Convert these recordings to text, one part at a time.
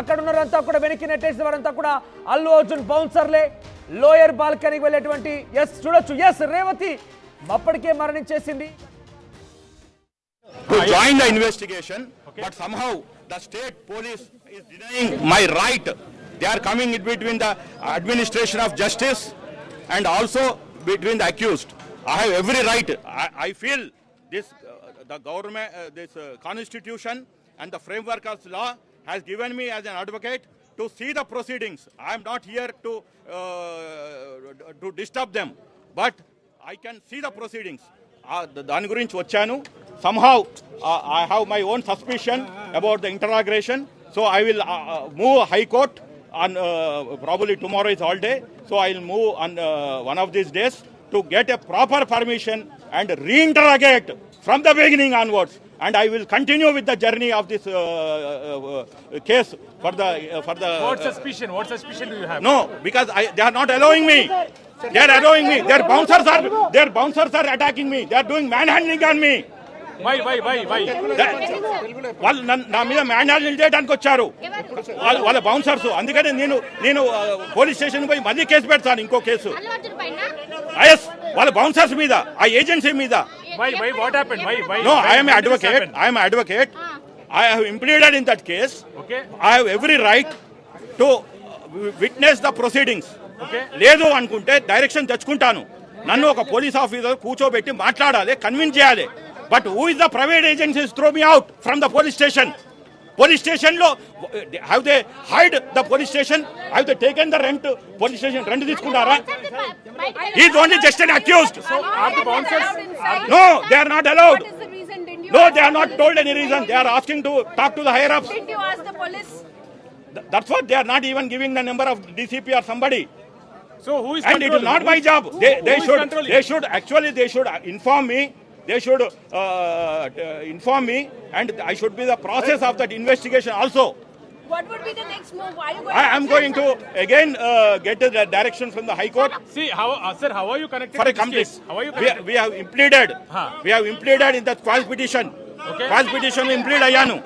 అక్కడ ఉన్నరంతా కూడా వెనక్కి నెట్టేసిన వారంతా కూడా అల్లు అర్జున్ బౌన్సర్లే. లోయర్ బాల్కనీకి వెళ్ళేటువంటి చూడొచ్చు రేవతి అప్పటికే మరణించేసింది. To join the investigation, but somehow the state police is denying my right. They are coming in between the administration of justice and also between the accused. I have every right. I feel this the government, this constitution and the framework of law has given me as an advocate to see the proceedings. I am not here to disturb them, but I can see the proceedings. దాని గురించి వచ్చాను. Somehow I have my own suspicion about the interrogation, so I will move High Court on probably tomorrow is holiday, so I will move on one of these days to get a proper permission and reinterrogate from the beginning onwards, and I will continue with the journey of this case for the What suspicion do you have? No, because they are not allowing me. They are allowing me. Their bouncers are attacking me. They are doing manhandling on me. Why? వాళ్ళు నా మీద మ్యాన్హాండింగ్ చేయడానికి వచ్చారు వాళ్ళ bouncers. అందుకని నేను police station పోయి మళ్ళీ కేసు పెడతాను, ఇంకో కేసు. వాళ్ళ బౌన్సర్స్ మీద, ఆ ఏజెన్సీ మీద. Why? What happened? Why? No, I am an advocate. I have impleaded in that case. Okay. I have every right to witness the proceedings. Okay. లేదు అనుకుంటే డైరెక్షన్ తెచ్చుకుంటాను. నన్ను ఒక పోలీస్ ఆఫీసర్ కూర్చోబెట్టి మాట్లాడాలి, కన్విన్స్ చేయాలి. But who is the private agencies throw me out from the police station? Police స్టేషన్లో have they hide the police station? Have they taken the rent? Police station rent తీసుకున్నారా? Is only just an accused. No, they are not allowed. What is the reason? Didn't you No, they are not told any reason. They are asking to talk to the higher ups. Didn't you ask the police? That's what they are not even giving the number of DCP or somebody. So who is And it is not my job. They should inform me. They should inform me, and I should be the process of that investigation also. What would be the next move? Why are you going? I am going to again get the direction from the High Court See, sir, how are you connected for to a this complete. case? How are you connected? We have impleaded. Huh. We have impleaded in the quasi petition. Okay. Quasi petition implead అయ్యాను.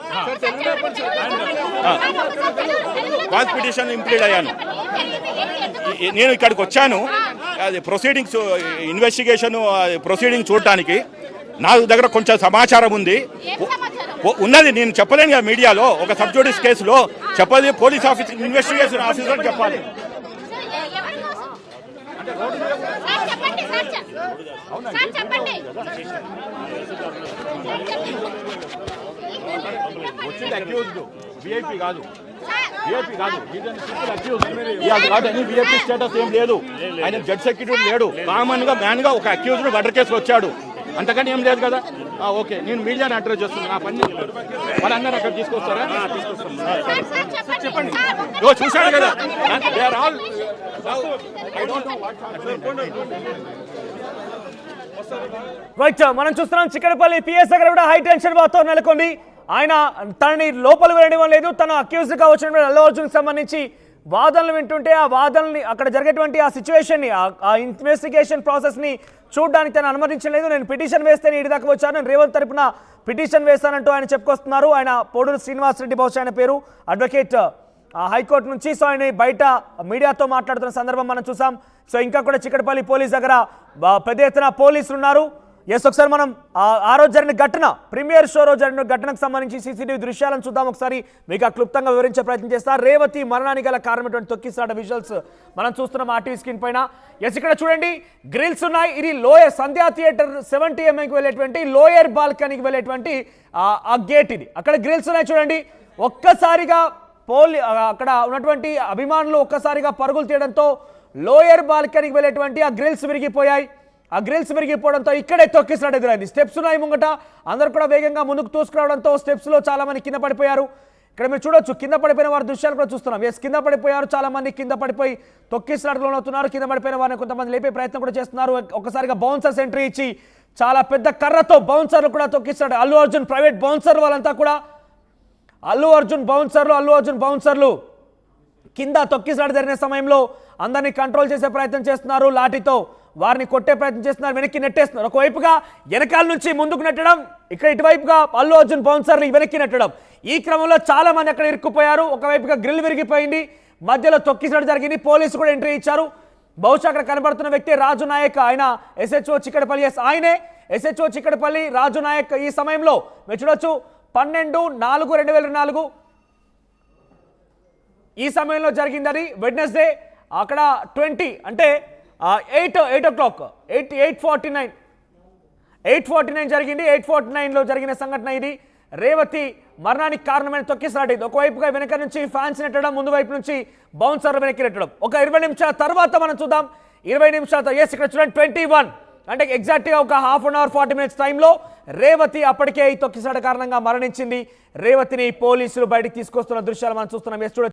Quartz petition implead అయ్యాను. నేను ఇక్కడికి వచ్చాను అది proceedings investigation proceeding చూడటానికి. నా దగ్గర కొంచెం సమాచారం ఉన్నది, నేను చెప్పలేను కదా మీడియాలో. ఒక సబ్జుడిస్ కేసులో చెప్పాలి, పోలీస్ ఆఫీసర్ ఇన్వెస్టిగేషన్ ఆఫీసర్ చెప్పాలి. వచ్చింది అక్యూజ్డ్, విఐపి కాదు. విఐపి స్టేటస్ ఏం లేదు. ఆయన జడ్జ్ సెక్యూరిటీ లేడు. కామన్ గా మ్యాన్ గా ఒక అక్యూజ్డ్ మర్డర్ కేసులో వచ్చాడు, అంతకని ఏం లేదు కదా. ఓకే, నేను మీడియాని అడ్రస్ చేస్తున్నాను. నా పని వాళ్ళందరూ అక్కడ తీసుకొస్తారా? చెప్పండి. చూశాడు కదా, దే ఆర్ ఆల్. రైట్, మనం చూస్తున్నాం చిక్కడపల్లి పిఎస్ దగ్గర కూడా హై టెన్షన్ వాతావరణం నెలకొంది. ఆయన తనని లోపల వెళ్ళడం లేదు. తను అక్యూజ్డ్ గా వచ్చినటువంటి అల్లు అర్జున్ సంబంధించి వాదనలు వింటుంటే ఆ వాదనని, అక్కడ జరిగేటువంటి ఆ సిచ్యువేషన్ని, ఆ ఇన్వెస్టిగేషన్ ప్రాసెస్ని చూడడానికి తను అనుమతించలేదు. నేను పిటిషన్ వేస్తేనే ఇటు దాకా వచ్చాను, నేను రేవంత్ తరపున పిటిషన్ వేస్తానంటూ ఆయన చెప్పుకొస్తున్నారు. ఆయన పోడూరు శ్రీనివాస్ రెడ్డి బహుశా ఆయన పేరు, అడ్వకేట్ హైకోర్టు నుంచి. సో ఆయన బయట మీడియాతో మాట్లాడుతున్న సందర్భం మనం చూసాం. సో ఇంకా కూడా చిక్కడపల్లి పోలీస్ దగ్గర పెద్ద ఎత్తున పోలీసులు ఉన్నారు. ఒకసారి మనం ఆ రోజు జరిగిన ఘటన, ప్రీమియర్ షో రోజు జరిగిన ఘటనకు సంబంధించి సీసీటీవీ దృశ్యాలను చూద్దాం. ఒకసారి మీకు క్లుప్తంగా వివరించే ప్రయత్నం చేస్తారు. రేవతి మరణానికి గల కారణమైనటువంటి తొక్కిసాట విజువల్స్ మనం చూస్తున్నాం ఆర్టీవీ స్క్రీన్ పైన. ఇక్కడ చూడండి, గ్రిల్స్ ఉన్నాయి. ఇది లోయర్ సంధ్యా థియేటర్ 70mm వెళ్ళేటువంటి లోయర్ బాల్కనీకి వెళ్ళేటువంటి ఆ గేట్. ఇది అక్కడ గ్రిల్స్ ఉన్నాయి చూడండి. ఒక్కసారిగా అక్కడ ఉన్నటువంటి అభిమానులు ఒక్కసారిగా పరుగులు తీయడంతో లోయర్ బాల్కనీకి వెళ్ళేటువంటి ఆ గ్రిల్స్ విరిగిపోయాయి. ఆ గ్రిల్స్ విరిగిపోవడంతో ఇక్కడే తొక్కిసలాట ఎదురైంది. స్టెప్స్ ఉన్నాయి ముంగట, అందరూ కూడా వేగంగా ముందుకు తోసుకురావడంతో స్టెప్స్లో చాలా మంది కింద పడిపోయారు. ఇక్కడ మీరు చూడొచ్చు, కింద పడిపోయిన వారి దృశ్యాలు కూడా చూస్తున్నాం. కింద పడిపోయారు, చాలా మంది కింద పడిపోయి తొక్కిసలాటలో అవుతున్నారు. కింద పడిపోయిన వారిని కొంతమంది లేపే ప్రయత్నం కూడా చేస్తున్నారు. ఒక్కసారిగా బౌన్సర్స్ ఎంట్రీ ఇచ్చి చాలా పెద్ద కర్రతో బౌన్సర్లు కూడా తొక్కిసలాట. అల్లు అర్జున్ ప్రైవేట్ బౌన్సర్ వాళ్ళంతా కూడా అల్లు అర్జున్ బౌన్సర్లు కింద తొక్కిసలాట జరిగిన సమయంలో అందరినీ కంట్రోల్ చేసే ప్రయత్నం చేస్తున్నారు. లాఠీతో వారిని కొట్టే ప్రయత్నం చేస్తున్నారు, వెనక్కి నెట్టేస్తున్నారు. ఒకవైపుగా వెనకాల నుంచి ముందుకు నెట్టడం, ఇక్కడ ఇటువైపుగా అల్లు అర్జున్ బౌన్సర్లు వెనక్కి నెట్టడం. ఈ క్రమంలో చాలా మంది అక్కడ ఇరుక్కుపోయారు. ఒకవైపుగా గ్రిల్ విరిగిపోయింది, మధ్యలో తొక్కిసడం జరిగింది. పోలీసు కూడా ఎంట్రీ ఇచ్చారు. బహుశా అక్కడ కనబడుతున్న వ్యక్తి రాజు నాయక్, ఆయన SHO చిక్కడపల్లి. ఆయనే SHO చిక్కడపల్లి రాజు నాయక్. ఈ సమయంలో మీరు చూడొచ్చు 12/4/2024 ఈ సమయంలో జరిగిందని. వెడ్నెస్డే అక్కడ 20 అంటే 8 o'clock 8:49 జరిగింది. 8:49లో జరిగిన సంఘటన ఇది. రేవతి మరణానికి కారణమైన తొక్కిసలాట ఇది. ఒకవైపుగా వెనక నుంచి ఫ్యాన్స్ నెట్టడం, ముందు వైపు నుంచి బౌన్సర్లు వెనక్కి నెట్టడం. ఒక 20 నిమిషాల తర్వాత మనం చూద్దాం. 20 నిమిషాల ఇక్కడ చూడండి 21 అంటే ఎగ్జాక్ట్గా ఒక హాఫ్ అన్ అవర్ 40 minutes టైంలో రేవతి అప్పటికే ఈ తొక్కిసలాట కారణంగా మరణించింది. రేవతిని పోలీసులు బయటికి తీసుకొస్తున్న దృశ్యాలు మనం చూస్తున్నాం.